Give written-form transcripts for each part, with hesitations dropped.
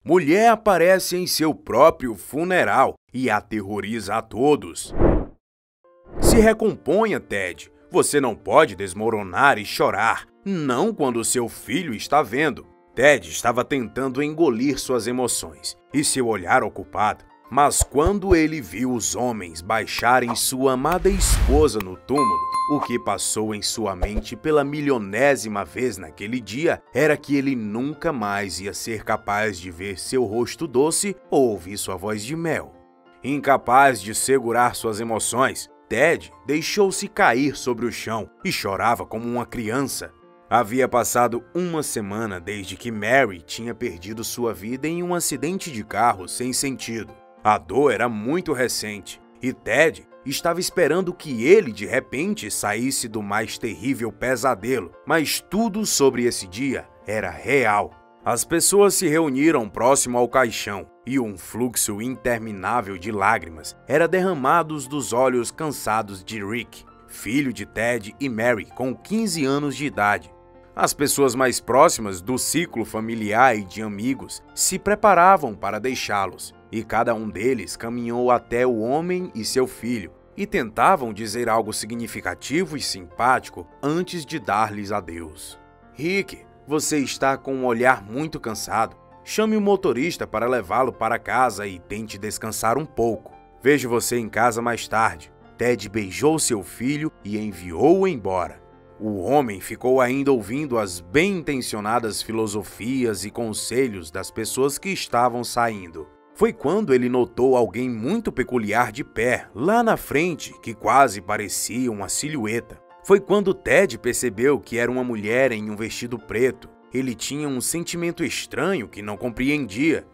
Mulher aparece em seu próprio funeral e aterroriza a todos. Se recomponha, Ted. Você não pode desmoronar e chorar, não quando seu filho está vendo. Ted estava tentando engolir suas emoções e seu olhar ocupado, mas quando ele viu os homens baixarem sua amada esposa no túmulo, o que passou em sua mente pela milionésima vez naquele dia era que ele nunca mais ia ser capaz de ver seu rosto doce ou ouvir sua voz de mel. Incapaz de segurar suas emoções, Ted deixou-se cair sobre o chão e chorava como uma criança. Havia passado uma semana desde que Mary tinha perdido sua vida em um acidente de carro sem sentido. A dor era muito recente e Ted estava esperando que ele de repente saísse do mais terrível pesadelo, mas tudo sobre esse dia era real. As pessoas se reuniram próximo ao caixão e um fluxo interminável de lágrimas era derramado dos olhos cansados de Rick, filho de Ted e Mary com 15 anos de idade. As pessoas mais próximas do ciclo familiar e de amigos se preparavam para deixá-los, e cada um deles caminhou até o homem e seu filho e tentavam dizer algo significativo e simpático antes de dar-lhes adeus. Rick, você está com um olhar muito cansado. Chame o motorista para levá-lo para casa e tente descansar um pouco. Vejo você em casa mais tarde. Ted beijou seu filho e enviou-o embora. O homem ficou ainda ouvindo as bem-intencionadas filosofias e conselhos das pessoas que estavam saindo. Foi quando ele notou alguém muito peculiar de pé, lá na frente, que quase parecia uma silhueta. Foi quando Ted percebeu que era uma mulher em um vestido preto. Ele tinha um sentimento estranho que não compreendia.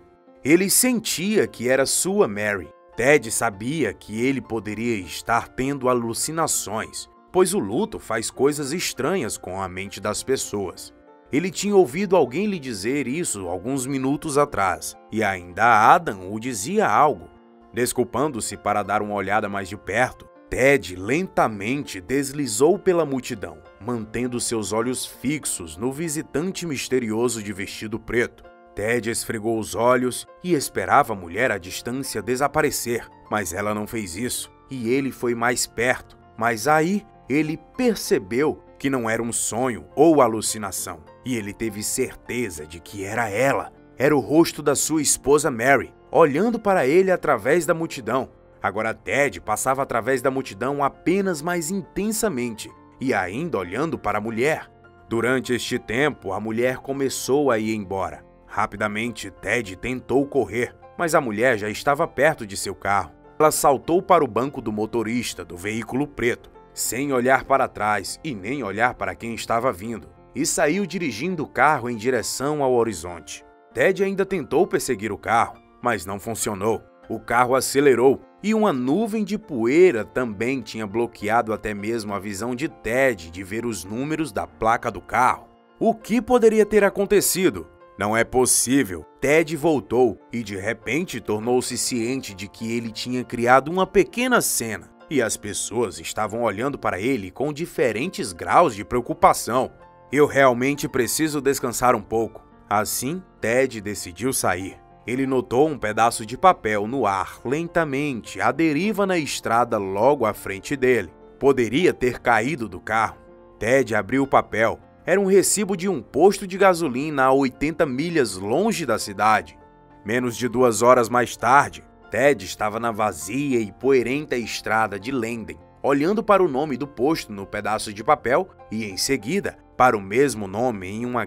Ele sentia que era sua Mary. Ted sabia que ele poderia estar tendo alucinações, pois o luto faz coisas estranhas com a mente das pessoas. Ele tinha ouvido alguém lhe dizer isso alguns minutos atrás, e ainda Adam o dizia algo. Desculpando-se para dar uma olhada mais de perto, Ted lentamente deslizou pela multidão, mantendo seus olhos fixos no visitante misterioso de vestido preto. Ted esfregou os olhos e esperava a mulher à distância desaparecer, mas ela não fez isso, e ele foi mais perto. Mas aí ele percebeu que não era um sonho ou alucinação, e ele teve certeza de que era ela. Era o rosto da sua esposa Mary, olhando para ele através da multidão. Agora Ted passava através da multidão apenas mais intensamente, e ainda olhando para a mulher. Durante este tempo, a mulher começou a ir embora. Rapidamente, Ted tentou correr, mas a mulher já estava perto de seu carro. Ela saltou para o banco do motorista do veículo preto, sem olhar para trás e nem olhar para quem estava vindo, e saiu dirigindo o carro em direção ao horizonte. Ted ainda tentou perseguir o carro, mas não funcionou. O carro acelerou e uma nuvem de poeira também tinha bloqueado até mesmo a visão de Ted de ver os números da placa do carro. O que poderia ter acontecido? Não é possível. Ted voltou e de repente tornou-se ciente de que ele tinha criado uma pequena cena e as pessoas estavam olhando para ele com diferentes graus de preocupação. Eu realmente preciso descansar um pouco. Assim, Ted decidiu sair. Ele notou um pedaço de papel no ar lentamente à deriva na estrada logo à frente dele. Poderia ter caído do carro. Ted abriu o papel. Era um recibo de um posto de gasolina a 80 milhas longe da cidade. Menos de 2 horas mais tarde, Ted estava na vazia e poeirenta estrada de Lenden, olhando para o nome do posto no pedaço de papel e, em seguida, para o mesmo nome em uma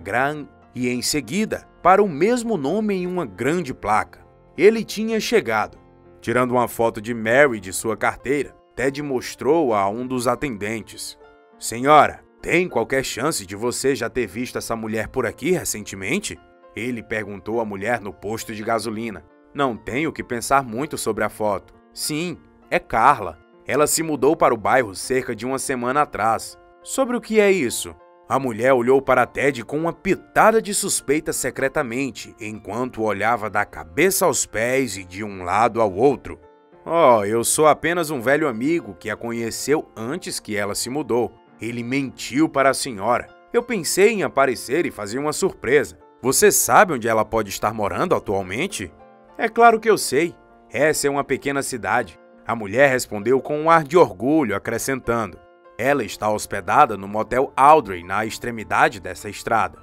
grande placa. Ele tinha chegado. Tirando uma foto de Mary de sua carteira, Ted mostrou a um dos atendentes. Senhora, tem qualquer chance de você já ter visto essa mulher por aqui recentemente? Ele perguntou à mulher no posto de gasolina. Não tenho que pensar muito sobre a foto. Sim, é Carla. Ela se mudou para o bairro cerca de uma semana atrás. Sobre o que é isso? A mulher olhou para Ted com uma pitada de suspeita secretamente, enquanto olhava da cabeça aos pés e de um lado ao outro. Oh, eu sou apenas um velho amigo que a conheceu antes que ela se mudou. Ele mentiu para a senhora. Eu pensei em aparecer e fazer uma surpresa. Você sabe onde ela pode estar morando atualmente? É claro que eu sei. Essa é uma pequena cidade. A mulher respondeu com um ar de orgulho, acrescentando: ela está hospedada no motel Audrey, na extremidade dessa estrada.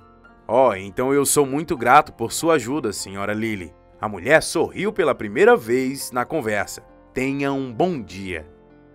Oh, então eu sou muito grato por sua ajuda, senhora Lily. A mulher sorriu pela primeira vez na conversa. Tenha um bom dia.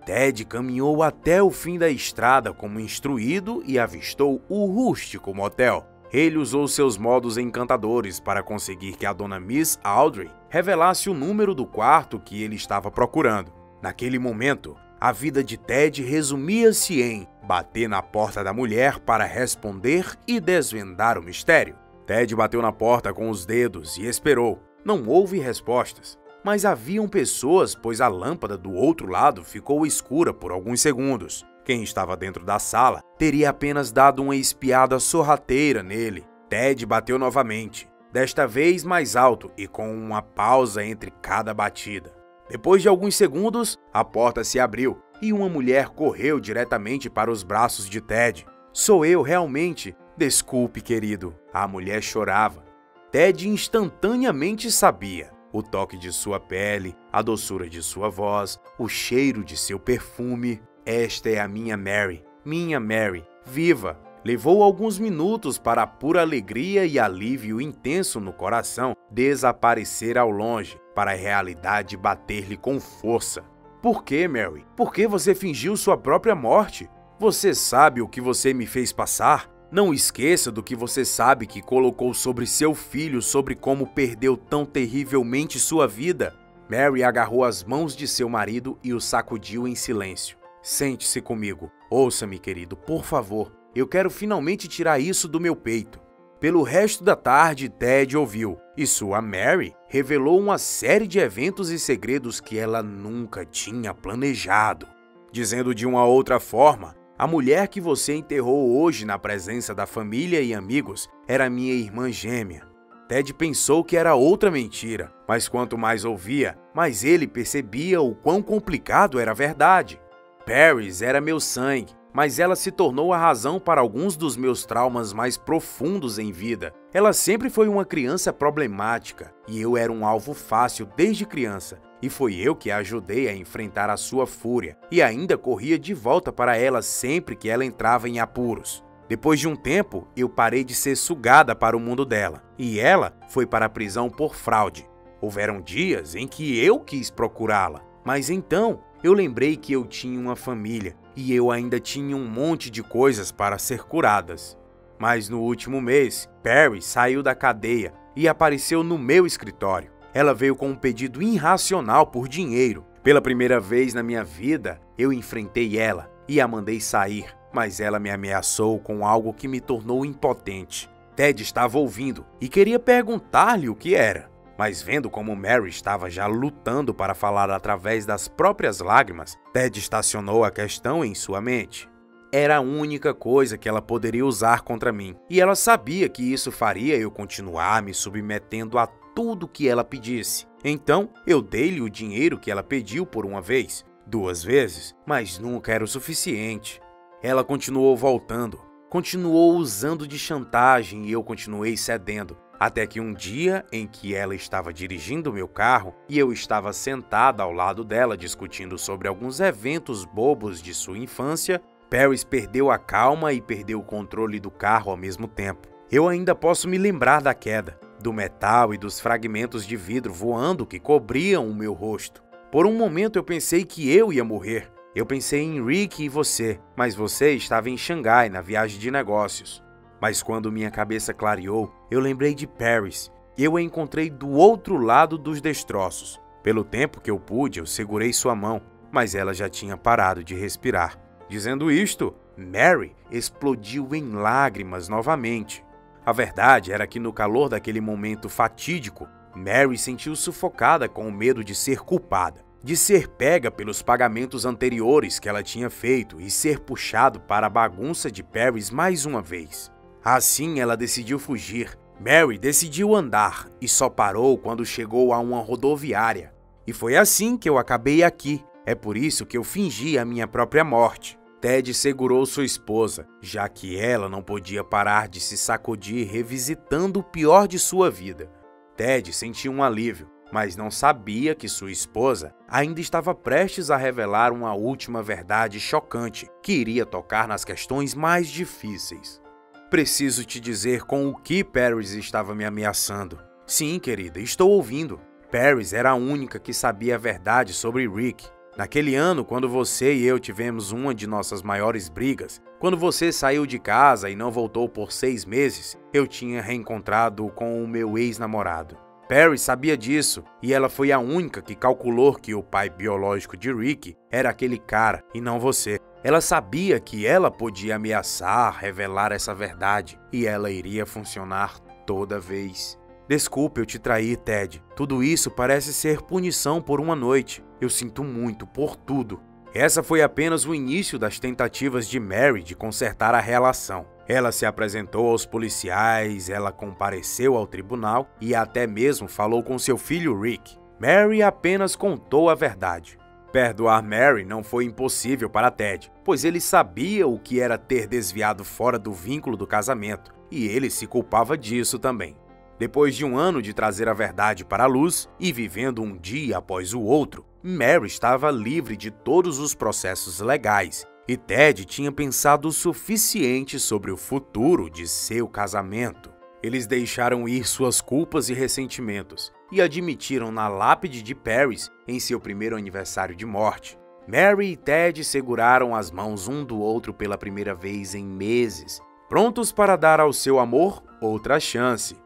Ted caminhou até o fim da estrada como instruído e avistou o rústico motel. Ele usou seus modos encantadores para conseguir que a dona Miss Audrey revelasse o número do quarto que ele estava procurando. Naquele momento, a vida de Ted resumia-se em bater na porta da mulher para responder e desvendar o mistério. Ted bateu na porta com os dedos e esperou. Não houve respostas, mas haviam pessoas, pois a lâmpada do outro lado ficou escura por alguns segundos. Quem estava dentro da sala teria apenas dado uma espiada sorrateira nele. Ted bateu novamente, desta vez mais alto e com uma pausa entre cada batida. Depois de alguns segundos, a porta se abriu e uma mulher correu diretamente para os braços de Ted. Sou eu realmente? Desculpe, querido. A mulher chorava. Ted instantaneamente sabia. O toque de sua pele, a doçura de sua voz, o cheiro de seu perfume. Esta é a minha Mary, viva! Levou alguns minutos para a pura alegria e alívio intenso no coração desaparecer ao longe, para a realidade bater-lhe com força. Por que, Mary? Por que você fingiu sua própria morte? Você sabe o que você me fez passar? Não esqueça do que você sabe que colocou sobre seu filho, sobre como perdeu tão terrivelmente sua vida. Mary agarrou as mãos de seu marido e o sacudiu em silêncio. Sente-se comigo. Ouça-me, querido, por favor. Eu quero finalmente tirar isso do meu peito. Pelo resto da tarde, Ted ouviu, e sua Mary revelou uma série de eventos e segredos que ela nunca tinha planejado. Dizendo de uma outra forma, a mulher que você enterrou hoje na presença da família e amigos era minha irmã gêmea. Ted pensou que era outra mentira, mas quanto mais ouvia, mais ele percebia o quão complicado era a verdade. Paris era meu sangue, mas ela se tornou a razão para alguns dos meus traumas mais profundos em vida. Ela sempre foi uma criança problemática, e eu era um alvo fácil desde criança, e foi eu que a ajudei a enfrentar a sua fúria, e ainda corria de volta para ela sempre que ela entrava em apuros. Depois de um tempo, eu parei de ser sugada para o mundo dela, e ela foi para a prisão por fraude. Houveram dias em que eu quis procurá-la, mas então eu lembrei que eu tinha uma família e eu ainda tinha um monte de coisas para ser curadas. Mas no último mês, Perry saiu da cadeia e apareceu no meu escritório. Ela veio com um pedido irracional por dinheiro. Pela primeira vez na minha vida, eu enfrentei ela e a mandei sair, mas ela me ameaçou com algo que me tornou impotente. Ted estava ouvindo e queria perguntar-lhe o que era. Mas vendo como Mary estava já lutando para falar através das próprias lágrimas, Ted estacionou a questão em sua mente. Era a única coisa que ela poderia usar contra mim, e ela sabia que isso faria eu continuar me submetendo a tudo que ela pedisse. Então, eu dei-lhe o dinheiro que ela pediu por uma vez, 2 vezes, mas nunca era o suficiente. Ela continuou voltando, continuou usando de chantagem e eu continuei cedendo. Até que um dia em que ela estava dirigindo meu carro e eu estava sentada ao lado dela discutindo sobre alguns eventos bobos de sua infância, Paris perdeu a calma e perdeu o controle do carro ao mesmo tempo. Eu ainda posso me lembrar da queda, do metal e dos fragmentos de vidro voando que cobriam o meu rosto. Por um momento eu pensei que eu ia morrer. Eu pensei em Rick e você, mas você estava em Xangai na viagem de negócios. Mas quando minha cabeça clareou, eu lembrei de Paris. Eu a encontrei do outro lado dos destroços. Pelo tempo que eu pude, eu segurei sua mão, mas ela já tinha parado de respirar. Dizendo isto, Mary explodiu em lágrimas novamente. A verdade era que no calor daquele momento fatídico, Mary sentiu sufocada com o medo de ser culpada, de ser pega pelos pagamentos anteriores que ela tinha feito e ser puxado para a bagunça de Paris mais uma vez. Assim, ela decidiu fugir. Mary decidiu andar e só parou quando chegou a uma rodoviária. E foi assim que eu acabei aqui. É por isso que eu fingi a minha própria morte. Ted segurou sua esposa, já que ela não podia parar de se sacudir revisitando o pior de sua vida. Ted sentiu um alívio, mas não sabia que sua esposa ainda estava prestes a revelar uma última verdade chocante que iria tocar nas questões mais difíceis. Preciso te dizer com o que Paris estava me ameaçando. Sim, querida, estou ouvindo. Paris era a única que sabia a verdade sobre Rick. Naquele ano, quando você e eu tivemos uma de nossas maiores brigas, quando você saiu de casa e não voltou por 6 meses, eu tinha reencontrado com o meu ex-namorado. Paris sabia disso e ela foi a única que calculou que o pai biológico de Rick era aquele cara e não você. Ela sabia que ela podia ameaçar, revelar essa verdade e ela iria funcionar toda vez. Desculpe eu te trair, Ted. Tudo isso parece ser punição por uma noite. Eu sinto muito por tudo. Essa foi apenas o início das tentativas de Mary de consertar a relação. Ela se apresentou aos policiais, ela compareceu ao tribunal e até mesmo falou com seu filho Rick. Mary apenas contou a verdade. Perdoar Mary não foi impossível para Ted, pois ele sabia o que era ter desviado fora do vínculo do casamento e ele se culpava disso também. Depois de um ano de trazer a verdade para a luz e vivendo um dia após o outro, Mary estava livre de todos os processos legais e Ted tinha pensado o suficiente sobre o futuro de seu casamento. Eles deixaram ir suas culpas e ressentimentos e admitiram na lápide de Paris em seu primeiro aniversário de morte. Mary e Ted seguraram as mãos um do outro pela primeira vez em meses, prontos para dar ao seu amor outra chance.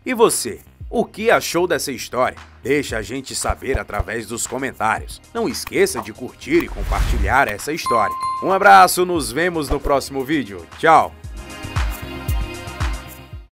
E você, o que achou dessa história? Deixa a gente saber através dos comentários. Não esqueça de curtir e compartilhar essa história. Um abraço, nos vemos no próximo vídeo. Tchau!